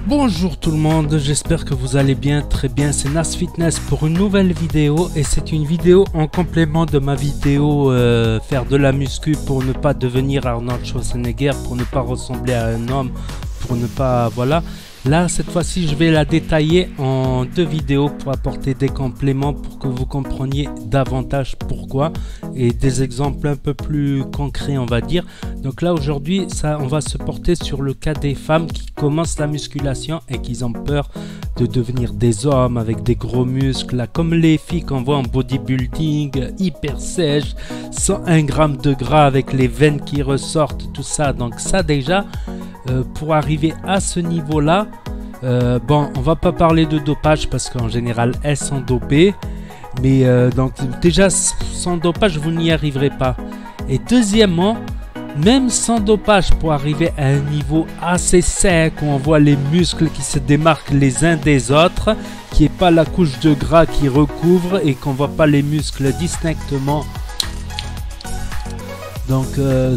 Bonjour tout le monde, j'espère que vous allez bien, très bien, c'est Nas Fitness pour une nouvelle vidéo et c'est une vidéo en complément de ma vidéo faire de la muscu pour ne pas devenir Arnold Schwarzenegger, pour ne pas ressembler à un homme, pour ne pas, voilà. Là, cette fois-ci, je vais la détailler en deux vidéos pour apporter des compléments pour que vous compreniez davantage pourquoi et des exemples un peu plus concrets, on va dire. Donc là, aujourd'hui, on va se porter sur le cas des femmes qui commencent la musculation et qui ont peur de devenir des hommes avec des gros muscles, là, comme les filles qu'on voit en bodybuilding, hyper sèches, 101 grammes de gras avec les veines qui ressortent, tout ça. Donc ça déjà, pour arriver à ce niveau-là, bon, on va pas parler de dopage parce qu'en général elles sont dopées, mais donc déjà sans dopage vous n'y arriverez pas. Et deuxièmement, même sans dopage, pour arriver à un niveau assez sec où on voit les muscles qui se démarquent les uns des autres, qui est pas la couche de gras qui recouvre et qu'on voit pas les muscles distinctement. Donc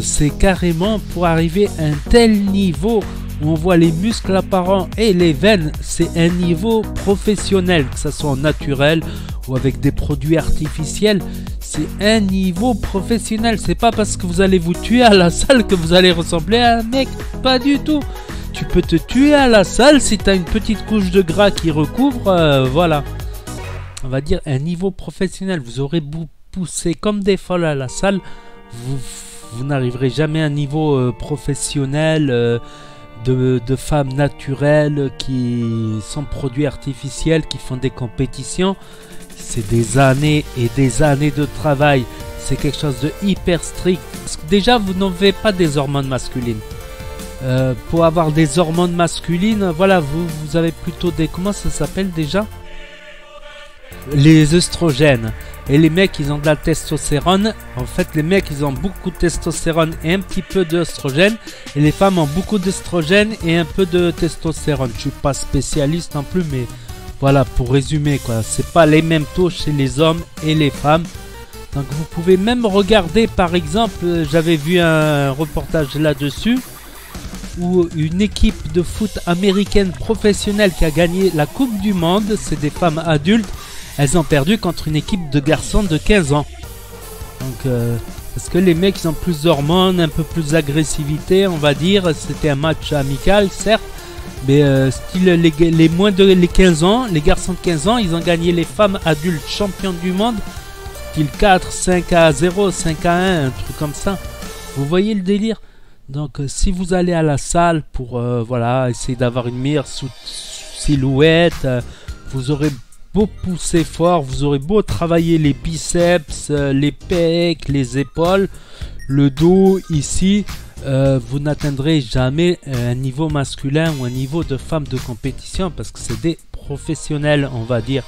c'est carrément pour arriver à un tel niveau où on voit les muscles apparents et les veines, c'est un niveau professionnel, que ce soit en naturel ou avec des produits artificiels, c'est un niveau professionnel. C'est pas parce que vous allez vous tuer à la salle que vous allez ressembler à un mec, pas du tout. Tu peux te tuer à la salle si tu as une petite couche de gras qui recouvre, voilà. On va dire un niveau professionnel, vous aurez poussé comme des folles à la salle, vous n'arriverez jamais à un niveau professionnel de femmes naturelles qui sont produits artificiels, qui font des compétitions. C'est des années et des années de travail. C'est quelque chose de hyper strict. Parce que déjà, vous n'avez pas des hormones masculines. Pour avoir des hormones masculines, voilà, vous avez plutôt des... Comment ça s'appelle déjà? Les œstrogènes. Et les mecs, ils ont de la testostérone. En fait, les mecs, ils ont beaucoup de testostérone et un petit peu d'œstrogène. Et les femmes ont beaucoup d'œstrogène et un peu de testostérone. Je suis pas spécialiste non plus, mais voilà, pour résumer, quoi. C'est pas les mêmes taux chez les hommes et les femmes. Donc, vous pouvez même regarder, par exemple, j'avais vu un reportage là-dessus, où une équipe de foot américaine professionnelle qui a gagné la Coupe du Monde, c'est des femmes adultes. Elles ont perdu contre une équipe de garçons de 15 ans. Donc, parce que les mecs, ils ont plus d'hormones, un peu plus d'agressivité, on va dire. C'était un match amical, certes. Mais style les moins de les 15 ans, les garçons de 15 ans, ils ont gagné les femmes adultes championnes du monde. Style 4, 5 à 0, 5 à 1, un truc comme ça. Vous voyez le délire? Donc, si vous allez à la salle pour voilà, essayer d'avoir une meilleure silhouette, vous aurez beau pousser fort, vous aurez beau travailler les biceps, les pecs, les épaules, le dos ici, vous n'atteindrez jamais un niveau masculin ou un niveau de femme de compétition parce que c'est des professionnels, on va dire.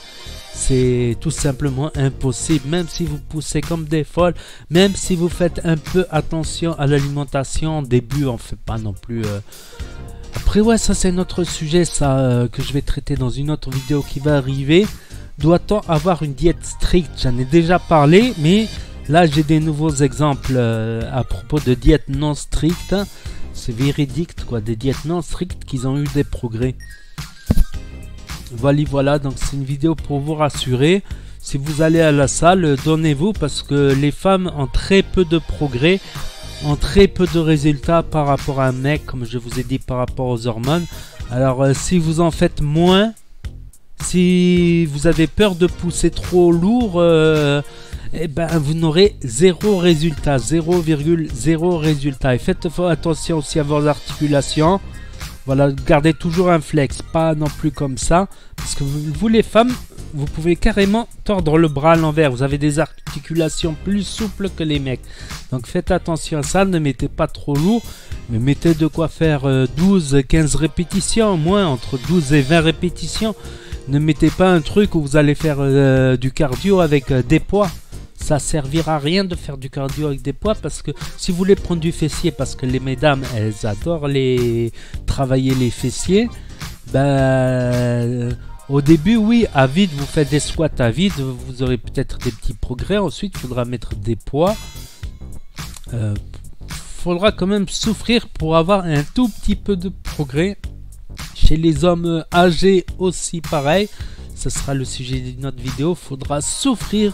C'est tout simplement impossible, même si vous poussez comme des folles, même si vous faites un peu attention à l'alimentation. Au début, on fait pas non plus... Après, ouais, ça c'est notre sujet, ça, que je vais traiter dans une autre vidéo qui va arriver. Doit-on avoir une diète stricte? J'en ai déjà parlé, mais là j'ai des nouveaux exemples à propos de diètes non strictes. C'est véridique, quoi, des diètes non strictes qui ont eu des progrès. Voilà, donc c'est une vidéo pour vous rassurer. Si vous allez à la salle, donnez-vous parce que les femmes ont très peu de progrès, ont très peu de résultats par rapport à un mec, comme je vous ai dit, par rapport aux hormones. Alors si vous en faites moins, si vous avez peur de pousser trop lourd, eh ben, vous n'aurez zéro résultat, 0,0 résultat. Et faites attention aussi à vos articulations. Voilà, gardez toujours un flex, pas non plus comme ça. Parce que vous les femmes, vous pouvez carrément tordre le bras à l'envers. Vous avez des articulations plus souples que les mecs. Donc faites attention à ça, ne mettez pas trop lourd. Mais mettez de quoi faire 12-15 répétitions, moins entre 12 et 20 répétitions. Ne mettez pas un truc où vous allez faire du cardio avec des poids. Ça servira à rien de faire du cardio avec des poids parce que si vous voulez prendre du fessier, parce que les mesdames elles adorent travailler les fessiers, ben au début oui, à vide vous faites des squats à vide, vous aurez peut-être des petits progrès. Ensuite il faudra mettre des poids, faudra quand même souffrir pour avoir un tout petit peu de progrès. Chez les hommes âgés aussi pareil, ce sera le sujet de notre vidéo. Faudra souffrir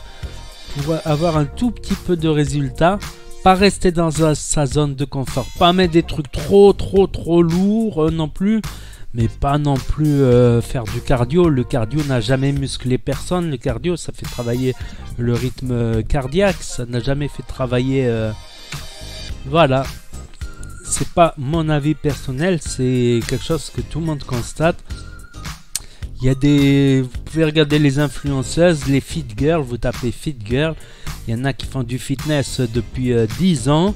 pour avoir un tout petit peu de résultats. Pas rester dans sa zone de confort. Pas mettre des trucs trop lourds non plus. Mais pas non plus faire du cardio. Le cardio n'a jamais musclé personne. Le cardio, ça fait travailler le rythme cardiaque. Ça n'a jamais fait travailler... Voilà. C'est pas mon avis personnel. C'est quelque chose que tout le monde constate. Il y a des... Vous pouvez regarder les influenceuses, les fit girls. Vous tapez fit girl. Il y en a qui font du fitness depuis 10 ans.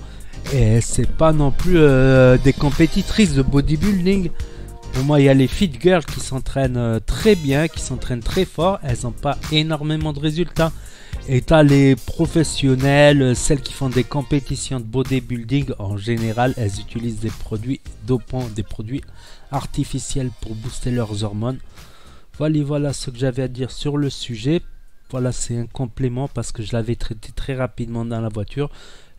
Et c'est pas non plus des compétitrices de bodybuilding. Pour moi, il y a les fit girls qui s'entraînent très bien, qui s'entraînent très fort. Elles n'ont pas énormément de résultats. Et tu as les professionnels, celles qui font des compétitions de bodybuilding. En général, elles utilisent des produits dopants, des produits artificiels pour booster leurs hormones. Voilà ce que j'avais à dire sur le sujet. Voilà, c'est un complément parce que je l'avais traité très rapidement dans la voiture.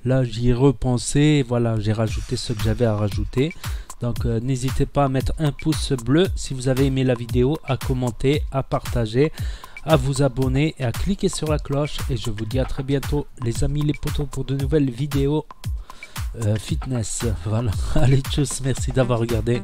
Là, j'y ai repensé. Voilà, j'ai rajouté ce que j'avais à rajouter. Donc n'hésitez pas à mettre un pouce bleu si vous avez aimé la vidéo, à commenter, à partager, à vous abonner et à cliquer sur la cloche. Et je vous dis à très bientôt les amis, les potos, pour de nouvelles vidéos fitness. Voilà, allez tchuss, merci d'avoir regardé.